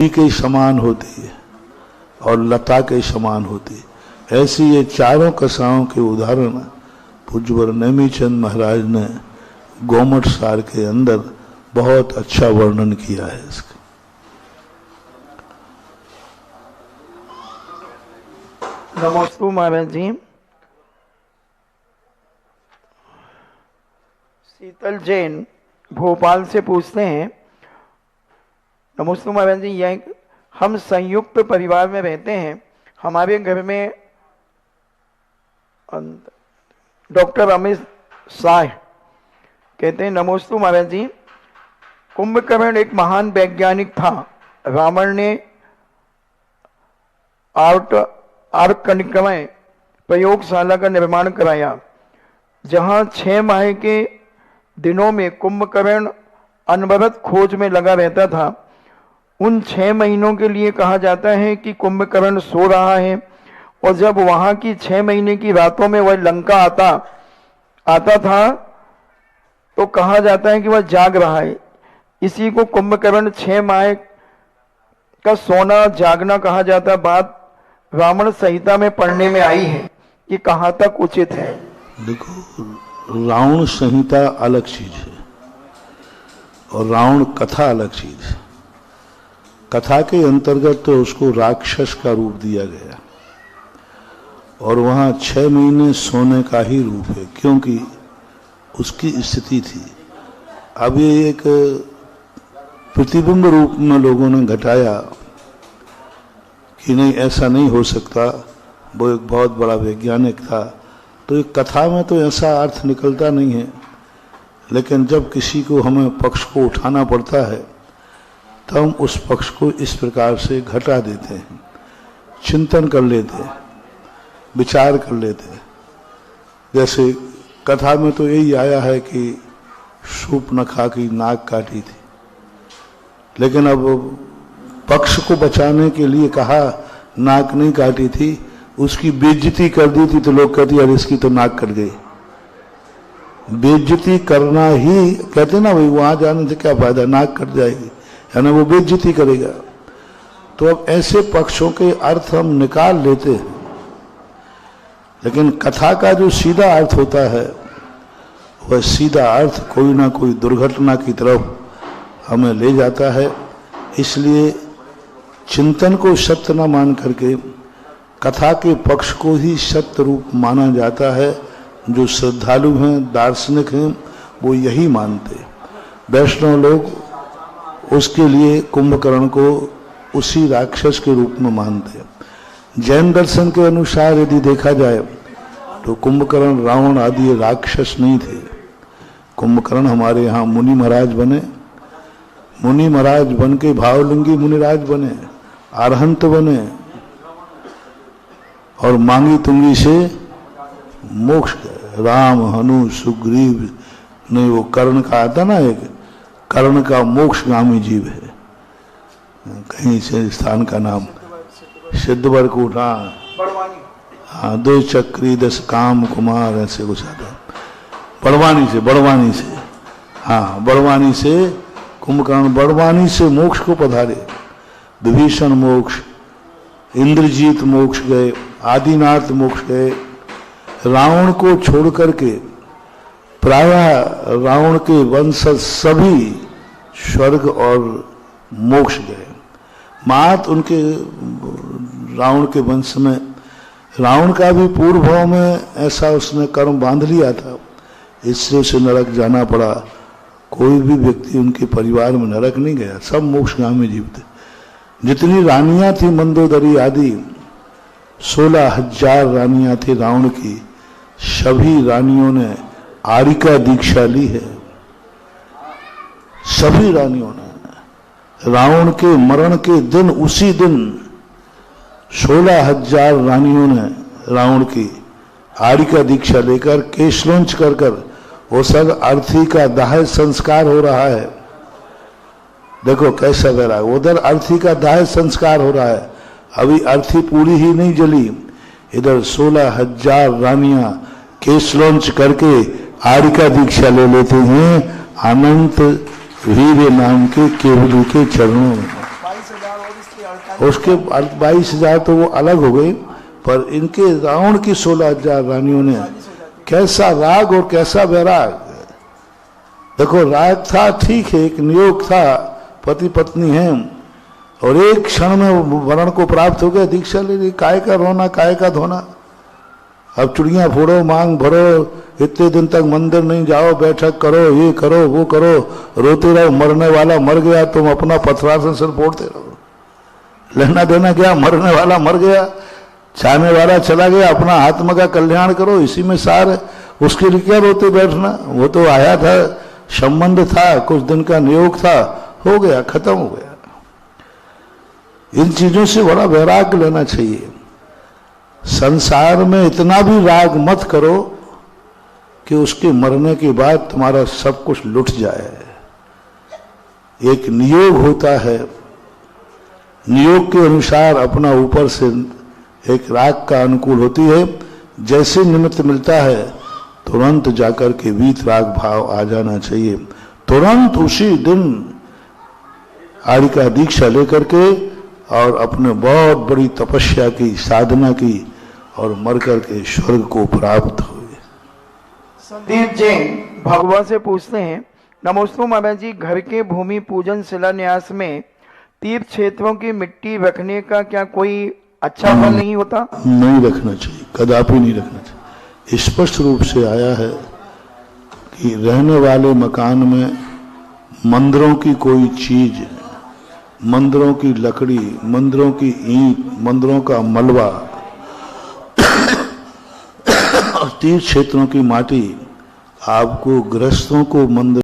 के समान होती है और लता के समान होती है। ऐसी ये चारों कसाओं के उदाहरण पूज्यवर नेमीचंद महाराज ने गोमट सार के अंदर बहुत अच्छा वर्णन किया है इसका। नमोस्तु महाराज जी। शीतल जैन भोपाल से पूछते हैं, नमोस्तु महाराज जी, यह हम संयुक्त परिवार में रहते हैं। हमारे घर में डॉक्टर अमित शाह कहते हैं, नमोस्तु महाराज जी, कुंभकर्ण एक महान वैज्ञानिक था। रावण ने आर्कनिकमय प्रयोगशाला का निर्माण कराया, जहां 6 माह के दिनों में कुंभकर्ण अनवरत खोज में लगा रहता था। उन 6 महीनों के लिए कहा जाता है कि कुंभकर्ण सो रहा है, और जब वहां की 6 महीने की रातों में वह लंका आता था तो कहा जाता है कि वह जाग रहा है। इसी को कुंभकर्ण 6 माह का सोना जागना कहा जाता। बात रावण संहिता में पढ़ने में आई है, कि कहाँ तक उचित है? देखो, रावण संहिता अलग चीज है और रावण कथा अलग चीज है। कथा के अंतर्गत तो उसको राक्षस का रूप दिया गया और वहां 6 महीने सोने का ही रूप है, क्योंकि उसकी स्थिति थी। अब ये एक प्रतिबिंब रूप में लोगों ने घटाया कि नहीं, ऐसा नहीं हो सकता, वो एक बहुत बड़ा वैज्ञानिक था। तो एक कथा में तो ऐसा अर्थ निकलता नहीं है, लेकिन जब किसी को हमें पक्ष को उठाना पड़ता है तो हम उस पक्ष को इस प्रकार से घटा देते हैं, चिंतन कर लेते हैं, विचार कर लेते हैं। जैसे कथा में तो यही आया है कि शूर्पणखा की नाक काटी थी, लेकिन अब पक्ष को बचाने के लिए कहा नाक नहीं काटी थी, उसकी बेइज्जती कर दी थी, तो लोग कहते यार इसकी तो नाक कट गई। बेइज्जती करना ही कहते ना भाई, वहां जाने से क्या फायदा, नाक कट जाएगी, है ना, वो बेइज्जती करेगा। तो अब ऐसे पक्षों के अर्थ हम निकाल लेते हैं, लेकिन कथा का जो सीधा अर्थ होता है वह सीधा अर्थ कोई ना कोई दुर्घटना की तरफ हमें ले जाता है। इसलिए चिंतन को सत्य न मान करके कथा के पक्ष को ही सत्य रूप माना जाता है। जो श्रद्धालु हैं, दार्शनिक हैं, वो यही मानते। वैष्णव लोग उसके लिए कुंभकर्ण को उसी राक्षस के रूप में मानते हैं। जैन दर्शन के अनुसार यदि देखा जाए तो कुंभकर्ण रावण आदि राक्षस नहीं थे। कुंभकर्ण हमारे यहाँ मुनि महाराज बने, मुनि महाराज बन के भावलिंगी मुनिराज बने, अरहंत बने और मांगी तुंगी से मोक्ष गए। राम हनु सुग्रीव ने, वो कर्ण का आता ना, एक कर्ण का मोक्षगामी जीव है, कहीं से स्थान का नाम सिद्धवरकूट, हाँ, 2 चक्री 10 काम कुमार, ऐसे कुछ आता। बड़वानी से, हाँ, बड़वानी से कुंभकर्ण बड़वानी से मोक्ष को पधारे। विभीषण मोक्ष, इंद्रजीत मोक्ष गए, आदिनाथ मोक्ष गए। रावण को छोड़ करके प्रायः रावण के वंशज सभी स्वर्ग और मोक्ष गए। मात उनके रावण के वंश में, रावण का भी पूर्व भाव में ऐसा उसने कर्म बांध लिया था, इससे उसे नरक जाना पड़ा। कोई भी व्यक्ति उनके परिवार में नरक नहीं गया, सब मोक्षगामी जीव थे। जितनी रानियां थी मंदोदरी आदि, 16,000 रानियां थी रावण की, सभी रानियों ने आरिका दीक्षा ली है। सभी रानियों ने रावण के मरण के दिन, उसी दिन 16,000 रानियों ने रावण की आरिका दीक्षा लेकर केशलोंच कर वो सब अर्थी का दाह संस्कार हो रहा है। देखो कैसा कह रहा है, उधर अर्थी का दाह संस्कार हो रहा है, अभी अर्थी पूरी ही नहीं जली, इधर 16,000 रानियां केशलोंच करके आरिका दीक्षा ले लेते हैं अनंत वीर नाम के केवली के चरणों में। उसके 22,000 तो वो अलग हो गई, पर इनके रावण की 16,000 रानियों ने कैसा राग और कैसा वैराग। देखो राग था ठीक है, एक नियोग था, पति पत्नी हैं, और एक क्षण में वरण को प्राप्त हो गया, दीक्षा ले ली, काय का रोना काय का धोना। अब चुड़ियां फोड़ो, मांग भरो, इतने दिन तक मंदिर नहीं जाओ, बैठक करो, ये करो वो करो, रोते रहो, मरने वाला मर गया, तुम अपना पथरासन सिर फोड़ते रहो, लेना देना क्या, मरने वाला मर गया, चाहने वाला चला गया, अपना आत्मा का कल्याण करो, इसी में सार है। उसके लिए क्या रोते बैठना, वो तो आया था, संबंध था, कुछ दिन का नियोग था, हो गया, खत्म हो गया। इन चीजों से बड़ा वैराग्य लेना चाहिए। संसार में इतना भी राग मत करो कि उसके मरने के बाद तुम्हारा सब कुछ लुट जाए। एक नियोग होता है, नियोग के अनुसार अपना ऊपर से एक राग का अनुकूल होती है, जैसे निमित्त मिलता है तुरंत जाकर के वीत राग भाव आ जाना चाहिए। तुरंत उसी दिन आदि का दीक्षा लेकर के और अपने बहुत बड़ी तपस्या की, साधना की, और मर करके स्वर्ग को प्राप्त हुए। संदीप जैन भगवान से पूछते हैं, नमोस्तु महाराज जी, घर के भूमि पूजन शिलान्यास में तीर्थ क्षेत्रों की मिट्टी रखने का क्या कोई अच्छा फल नहीं होता? नहीं रखना चाहिए, कदापि नहीं रखना चाहिए। स्पष्ट रूप से आया है कि रहने वाले मकान में मंदिरों की कोई चीज, मंदिरों की लकड़ी, मंदिरों की ईंट, मंदिरों का मलबा, तीर्थ क्षेत्रों की माटी आपको गृहस्थों को मंदिर